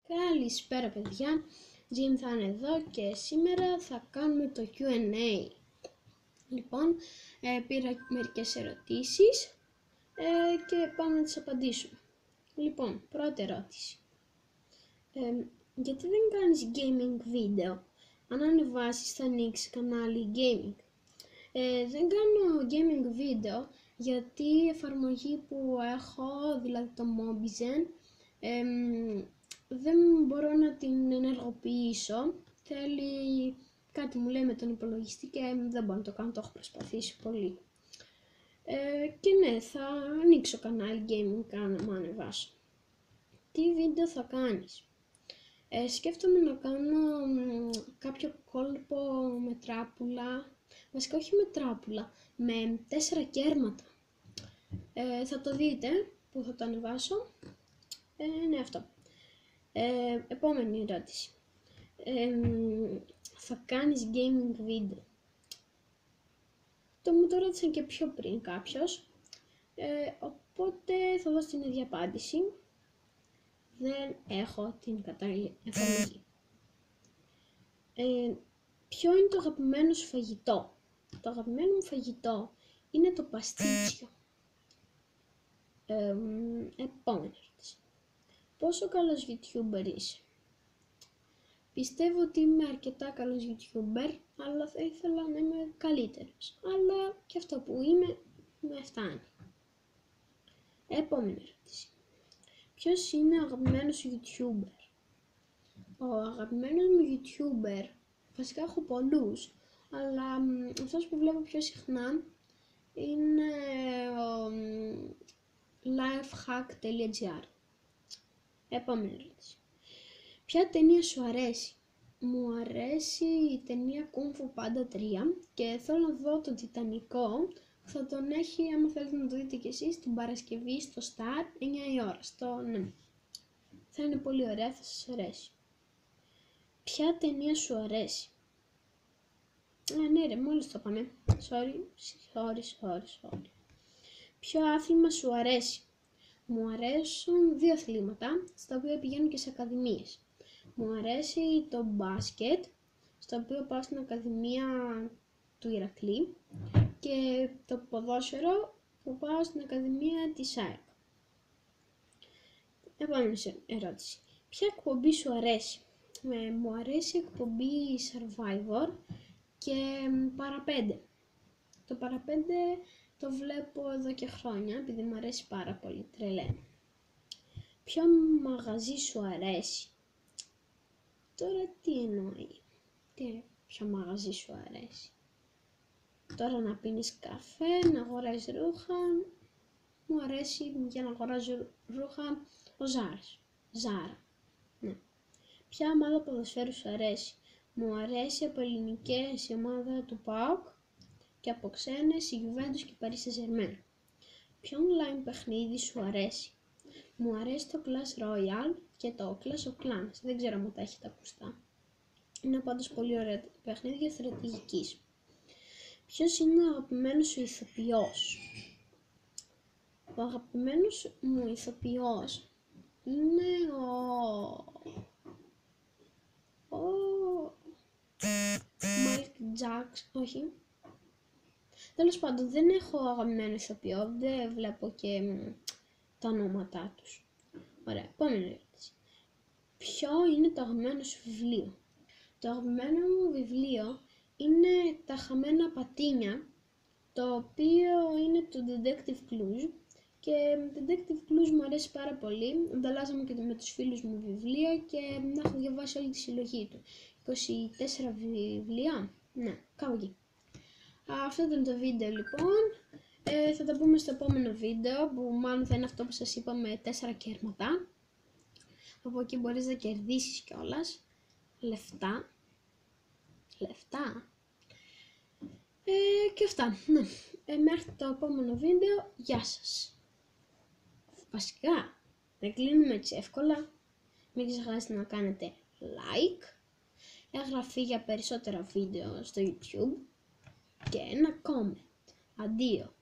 Καλησπέρα παιδιά, Jim θα είναι εδώ και σήμερα θα κάνουμε το Q&A. Λοιπόν, πήρα μερικές ερωτήσεις και πάμε να τις απαντήσουμε. Λοιπόν, πρώτη ερώτηση. Γιατί δεν κάνεις gaming βίντεο? Αν ανεβάσεις θα ανοίξει κανάλι gaming. Δεν κάνω gaming βίντεο γιατί η εφαρμογή που έχω, δηλαδή το Mobizen, δεν μπορώ να την ενεργοποιήσω. Θέλει κάτι, μου λέει με τον υπολογιστή και δεν μπορώ να το κάνω, το έχω προσπαθήσει πολύ. Και ναι, θα ανοίξω κανάλι gaming αν ανεβάσω. Τι βίντεο θα κάνεις? Σκέφτομαι να κάνω κάποιο κόλπο με τράπουλα, βασικά όχι με τράπουλα, με 4 κέρματα. Θα το δείτε που θα το ανεβάσω. Ναι, αυτό. Επόμενη ερώτηση. Θα κάνεις gaming βίντεο? Μου το ρώτησαν και πιο πριν κάποιος, οπότε θα δώσω την ίδια απάντηση. Δεν έχω την κατάλληλη εφαρμογή. Ποιο είναι το αγαπημένο σου φαγητό? Το αγαπημένο μου φαγητό είναι το παστίτσιο. Επόμενη ερώτηση. Πόσο καλός YouTuber είσαι? Πιστεύω ότι είμαι αρκετά καλός YouTuber, αλλά θα ήθελα να είμαι καλύτερος. Αλλά και αυτό που είμαι, με φτάνει. Επόμενη ερώτηση. Ποιος είναι ο αγαπημένος σου YouTuber? Ο αγαπημένος μου YouTuber, βασικά έχω πολλούς, αλλά αυτός που βλέπω πιο συχνά είναι ο lifehack.gr. Επόμενη ερώτηση. Ποια ταινία σου αρέσει? Μου αρέσει η ταινία Kung Fu Panda 3 και θέλω να δω το Τιτανικό. Θα τον έχει, άμα θέλετε να το δείτε κι εσείς, την Παρασκευή στο Star, 9 η ώρα. Ναι. Θα είναι πολύ ωραία, θα σας αρέσει. Ποια ταινία σου αρέσει? Ναι ρε, μόλις το είπαμε. Sorry. Ποιο άθλημα σου αρέσει? Μου αρέσουν 2 αθλήματα, στα οποία πηγαίνω και σε ακαδημίες. Μου αρέσει το μπάσκετ, στο οποίο πάω στην Ακαδημία του Ηρακλή, και το ποδόσφαιρο που πάω στην Ακαδημία της ΑΕΚ. Επόμενη ερώτηση. Ποια εκπομπή σου αρέσει? Μου αρέσει η εκπομπή Survivor και Παραπέντε. Το Παραπέντε το βλέπω εδώ και χρόνια, επειδή μου αρέσει πάρα πολύ, τρελαίνω. Ποιο μαγαζί σου αρέσει? Τώρα τι εννοεί? Ποιο μαγαζί σου αρέσει? Τώρα να πίνεις καφέ, να αγοράζεις ρούχα? Μου αρέσει για να αγοράζω ρούχα ο Ζάρα. Ναι. Ποια ομάδα ποδοσφαίρου σου αρέσει? Μου αρέσει από ελληνικές η ομάδα του ΠΑΟΚ και από ξένες η Juventus και η Paris Saint-Germain. Ποιο online παιχνίδι σου αρέσει? Μου αρέσει το Clash Royale και το Clash of Clans. Δεν ξέρω αν τα έχετε ακουστά. Είναι πάντως πολύ ωραία παιχνίδια στρατηγικής. Ποιος είναι ο αγαπημένος σου ηθοποιός? Ο αγαπημένος μου ηθοποιός είναι Mike Jackson, όχι. Τέλος πάντων, δεν έχω αγαπημένο ηθοποιό, δεν βλέπω και τα ονόματά τους. Ωραία, επόμενη ερώτηση. Ποιο είναι το αγαπημένο σου βιβλίο? Το αγαπημένο μου βιβλίο είναι Τα χαμένα πατίνια, το οποίο είναι το Detective Clues, και Detective Clues μου αρέσει πάρα πολύ. Ανταλλάζαμε και με τους φίλους μου βιβλία και έχω διαβάσει όλη τη συλλογή του. 24 βιβλία, ναι, κάπου εκεί. Αυτό ήταν το βίντεο λοιπόν. Θα τα πούμε στο επόμενο βίντεο, που μάλλον θα είναι αυτό που σας είπα, με 4 κέρματα. Από εκεί μπορείς να κερδίσεις κιόλας λεφτά. Και αυτά, ναι. Μέχρι το επόμενο βίντεο, γεια σας. Βασικά, δεν κλείνουμε έτσι εύκολα. Μην ξεχάσετε να κάνετε like, εγγραφή για περισσότερα βίντεο στο YouTube και ένα comment. Αντίο.